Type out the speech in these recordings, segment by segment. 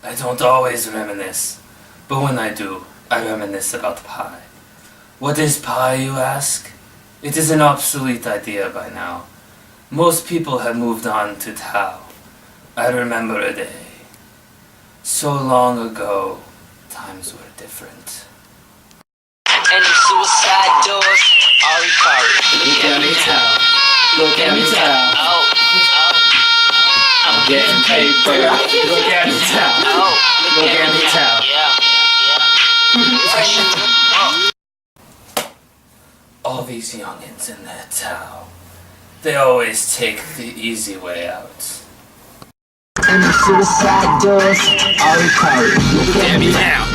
I don't always reminisce, but when I do, I reminisce about pie. What is pie, you ask? It is an obsolete idea by now. Most people have moved on to Tao. I remember a day. So long ago, times were different. Any suicide doors are recovered. Look at me Tao. Look at me Tao. Oh, I'm getting paper. Look at me Tao. Look at me Tao. All these youngins in their Tao, they always take the easy way out. Any suicide doors are recovered. Look at me now.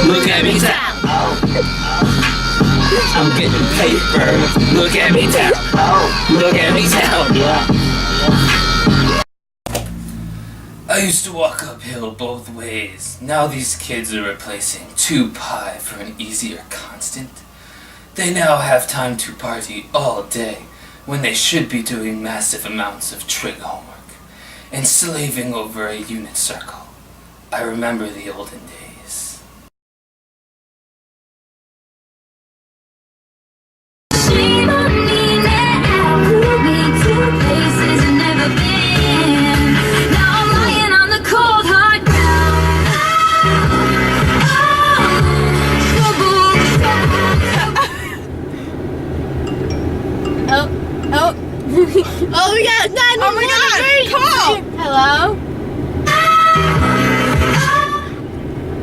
Look at me now. I'm getting paper. Look at me now. Look at me now. I used to walk uphill both ways. Now these kids are replacing 2 pi for an easier constant. They now have time to party all day when they should be doing massive amounts of trig homework and slaving over a unit circle. I remember the olden days. Shame on me now, put me to places I've never been. Now I'm lying on the cold hard ground. Oh, we got 911. Oh my God, call. Hello?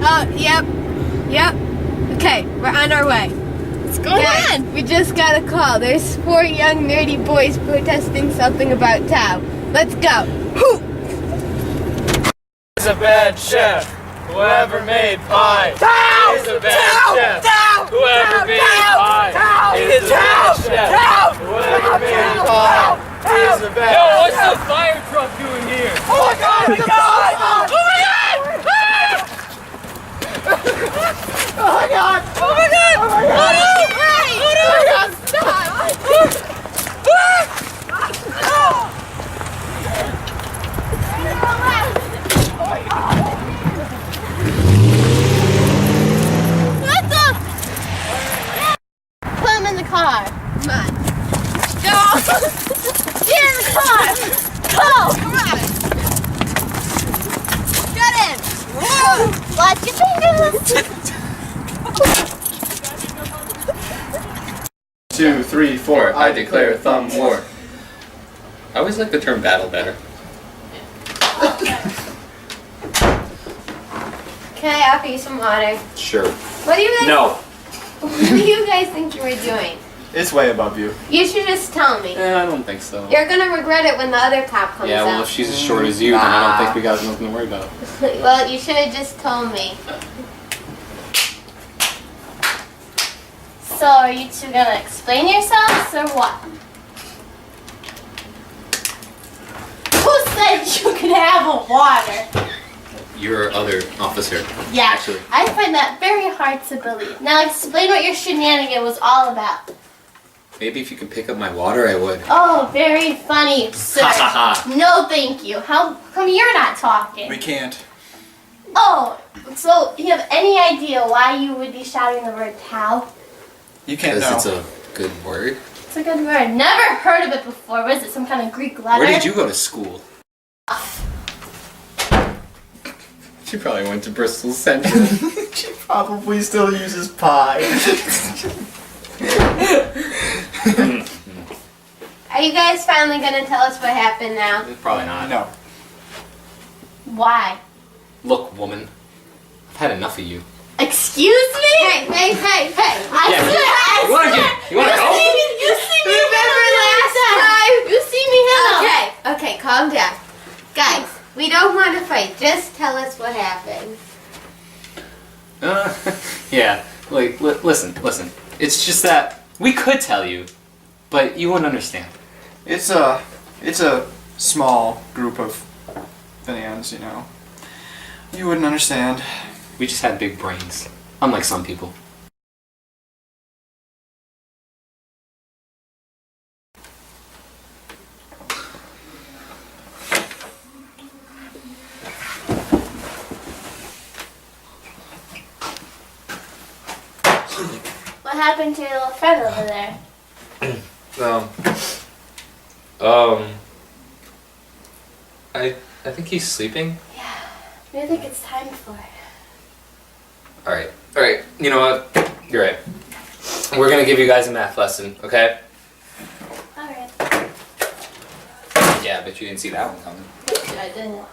Oh, yep. Okay, we're on our way. What's going on? We just got a call. There's 4 young nerdy boys protesting something about Tao. Let's go. Is a bad chef. Whoever made pie is a bad chef. Whoever made pie is a bad chef. Whoever made pie is a bad chef. Yo, what's the fire truck doing here? Oh my God! Oh my God! Oh my God! Oh my God! Oh my God! Oh my God! Put him in the car. Come on. Go. Get in the car. Go. Come on. Get in. Watch your fingers. 2, 3, 4. I declare thumb war. I always like the term battle better. Can I offer you some water? Sure. What do you guys? No. What do you guys think you were doing? It's way above you. You should just tell me. I don't think so. You're gonna regret it when the other cop comes Yeah, well, out. if she's as short as you, then I don't think we got nothing to worry about. Well, you should have just told me. So, are you two gonna explain yourselves or what? Who said you could have a water? Your other officer. Yeah, Actually. I find that very hard to believe. Now, explain what your shenanigan was all about. Maybe if you could pick up my water, I would. Oh, very funny, sir. Ha ha ha. No, thank you. How come you're not talking? We can't. Oh, so you have any idea why you would be shouting the word Tao? You can't know. Because it's a good word. It's a good word. Never heard of it before. Was it some kind of Greek letter? Where did you go to school? She probably went to Bristol Central. She probably still uses pie. Are you guys finally gonna tell us what happened now? Probably not. No. Why? Look, woman. I've had enough of you. Excuse me? Hey! I Yeah, swear, you wanna I get- swear. you wanna go? You see me Remember last time? You see me him? Okay, calm down. Guys, we don't want to fight. Just tell us what happened. Yeah. Like, listen. It's just that we could tell you, but you wouldn't understand. It's a small group of fans, you know. You wouldn't understand. We just had big brains, unlike some people. happened to your little friend over there? I think he's sleeping. I think it's time for it. All right. You know what? You're right. We're gonna give you guys a math lesson, okay? Alright. Yeah, but you didn't see that one coming. I didn't.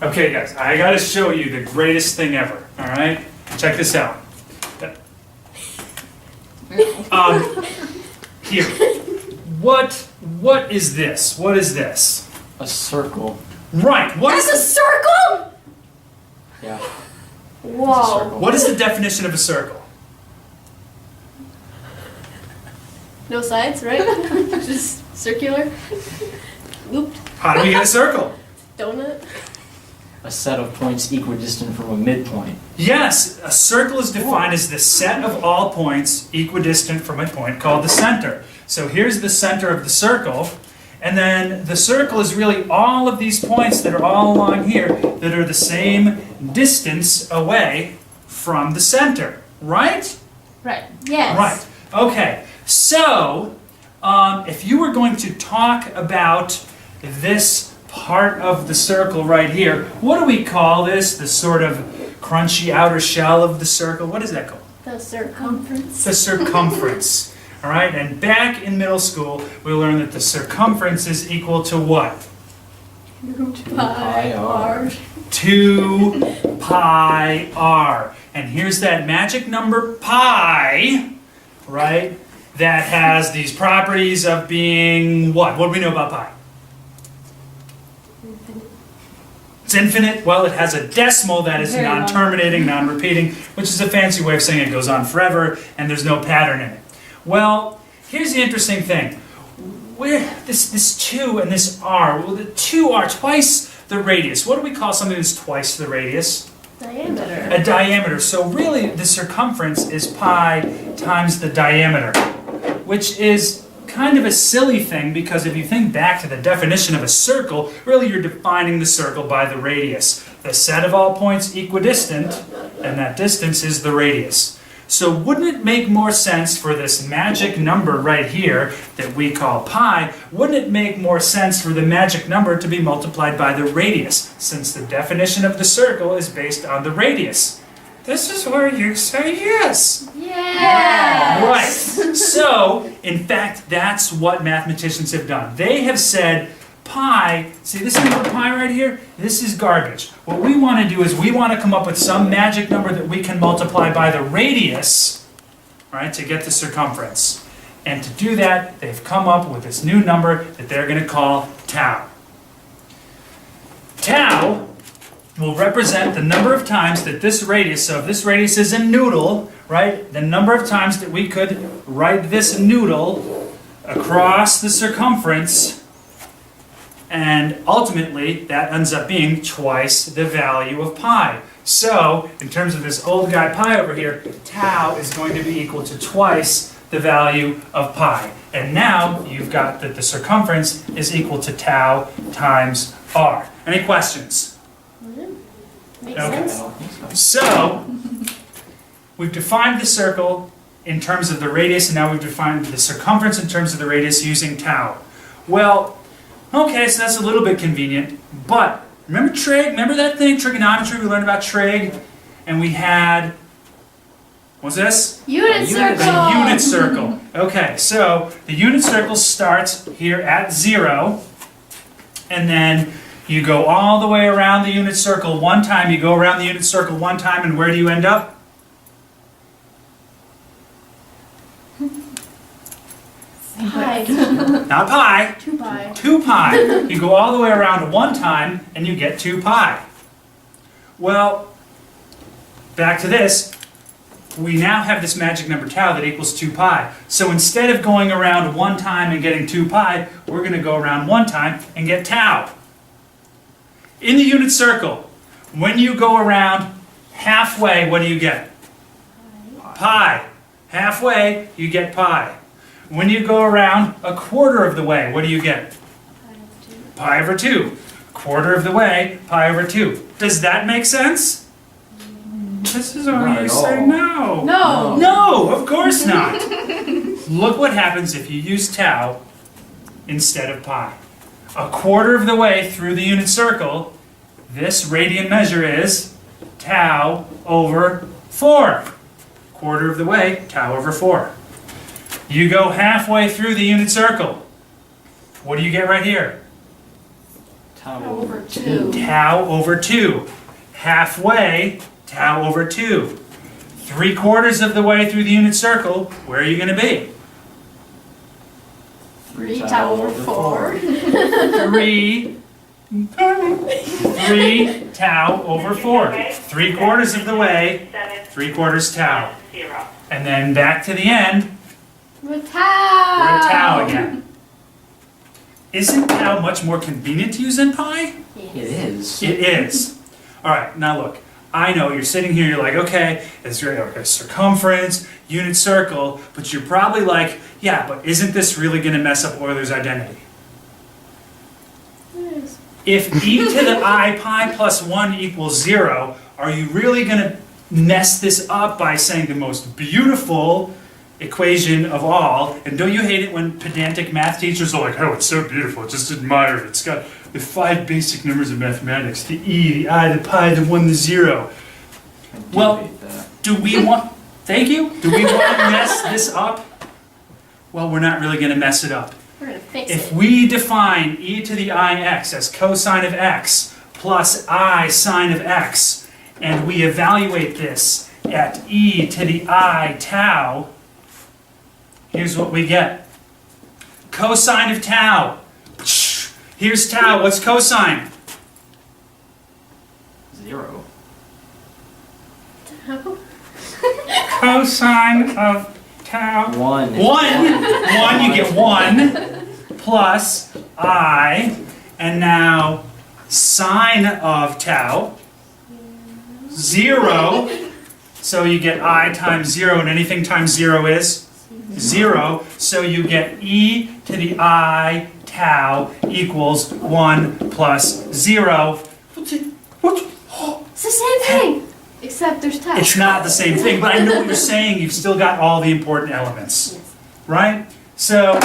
Okay, guys, I gotta show you the greatest thing ever, all right? Check this out. Here. What is this? What is this? A circle. Right, what That's is, a circle? Yeah. Whoa. what is the definition of a circle? No sides, right? Just circular. Looped. How do we get a circle? Donut. A set of points equidistant from a midpoint. Yes, a circle is defined as the set of all points equidistant from a point called the center. So here's the center of the circle, and then the circle is really all of these points that are all along here that are the same distance away from the center, right? Right. Yes. Right. Okay. So, if you were going to talk about this part of the circle right here, what do we call this? The sort of crunchy outer shell of the circle. What is that called? The circumference. The circumference. All right. And back in middle school, we learned that the circumference is equal to what? Pi r. 2 pi r. And here's that magic number pi, right? That has these properties of being what? What do we know about pi? It's infinite. Well, it has a decimal that is Very long. non-terminating, non-repeating, which is a fancy way of saying it goes on forever and there's no pattern in it. Well, here's the interesting thing. This 2 and this r, well, the 2 are twice the radius. What do we call something that's twice the radius? Diameter. A diameter. So really, the circumference is pi times the diameter, which is kind of a silly thing because if you think back to the definition of a circle, really you're defining the circle by the radius. The set of all points equidistant, and that distance is the radius. So wouldn't it make more sense for this magic number right here that we call pi, wouldn't it make more sense for the magic number to be multiplied by the radius, since the definition of the circle is based on the radius? This is where you say yes. Yeah. Right. So, in fact, that's what mathematicians have done. They have said pi, see this number pi right here? This is garbage. What we want to do is we want to come up with some magic number that we can multiply by the radius, right, to get the circumference. And to do that, they've come up with this new number that they're going to call tau. Tau will represent the number of times that this radius, so if this radius is a noodle, right, the number of times that we could write this noodle across the circumference, and ultimately that ends up being twice the value of pi. So, in terms of this old guy pi over here, tau is going to be equal to twice the value of pi. And now you've got that the circumference is equal to tau times r. Any questions? Makes Okay. sense. So, we've defined the circle in terms of the radius, and now we've defined the circumference in terms of the radius using tau. Well, okay, so that's a little bit convenient, but remember trig? Remember that thing, trigonometry? We learned about trig, and we had, what's this? Unit circle. The unit circle. Okay, so the unit circle starts here at 0, and then you go all the way around the unit circle one time. You go around the unit circle one time, and where do you end up? Pi. Not pi. 2 pi. 2 pi. You go all the way around one time, and you get 2 pi. Well, back to this. We now have this magic number tau that equals 2 pi. So instead of going around one time and getting 2 pi, we're going to go around one time and get tau. In the unit circle, when you go around halfway, what do you get? Pi. Halfway, you get pi. When you go around a quarter of the way, what do you get? Pi over 2. Quarter of the way, pi over 2. Does that make sense? This is where Not you at say all. no. No. No, of course not. Look what happens if you use tau instead of pi. A quarter of the way through the unit circle, this radian measure is tau over 4. Quarter of the way, tau over 4. You go halfway through the unit circle. What do you get right here? Tau Over 2. Tau over 2. Halfway, tau over 2. 3/4 of the way through the unit circle, where are you going to be? 3 tau over 4. 3 tau over 4. 3/4 of the way, 3/4 tau. And then back to the end, With tau. we're at tau again. Isn't tau much more convenient to use than pi? It is. It is. All right, now look. I know you're sitting here, you're like, okay, it's a circumference, unit circle, but you're probably like, yeah, but isn't this really going to mess up Euler's identity? If e to the I pi plus 1 equals 0, are you really going to mess this up by saying the most beautiful equation of all? And don't you hate it when pedantic math teachers are like, oh, it's so beautiful, just admire it. It's got the 5 basic numbers of mathematics, the e, the I, the pi, the 1, the 0. I do Well, hate that. Do we want, thank you, do we want to mess this up? Well, we're not really going to mess it up. We're going to fix If it. we define e to the ix as cosine of x plus I sine of x, and we evaluate this at e to the I tau, here's what we get. Cosine of tau. Here's tau. What's cosine? 0. Cosine of tau. 1. 1, you get 1 plus I, and now sine of tau, 0, so you get I times 0, and anything times 0 is 0, so you get e to the I tau equals 1 plus 0. It's the same thing. Except there's tau. It's not the same thing, but I know what you're saying. You've still got all the important elements, right? So,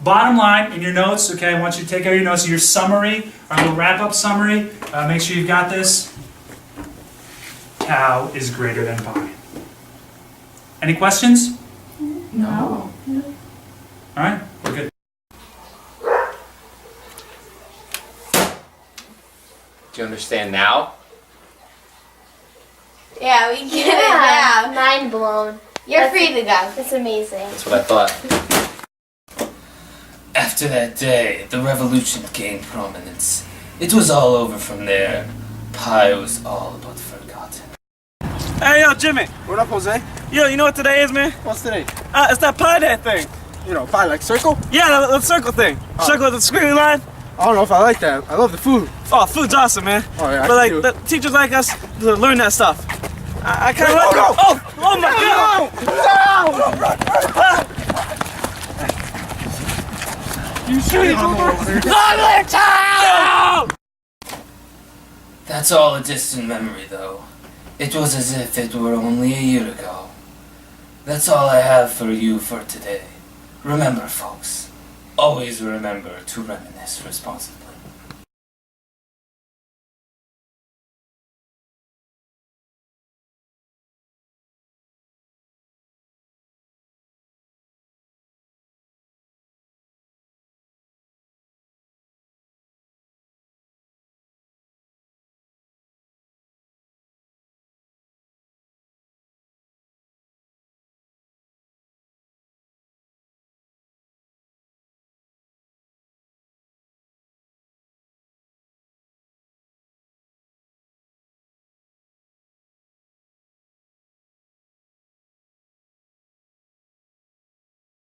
bottom line in your notes, okay, I want you to take out your notes, your summary, our little wrap-up summary. Make sure you've got this. Tau is greater than pi. Any questions? No. All right, we're good. Do you understand now? Yeah, we get it now. Mind blown. You're free to go. It's amazing. That's what I thought. After that day, the revolution gained prominence. It was all over from there. Pi was all but forgotten. Hey, yo, Jimmy. What up, Jose? Yo, you know what today is, man? What's today? It's that Pi Day thing. You know, pie like circle? Yeah, the circle thing. Circle with the squiggly line. I don't know if I like that. I love the food. Oh, food's awesome, man. Oh, yeah, I But, like, do. the teachers like us to learn that stuff. I kind of Wait, like no, it. Oh my God. You shooting That's all a distant memory, though. It was as if it were only a year ago. That's all I have for you for today. Remember, folks, always remember to reminisce responsibly.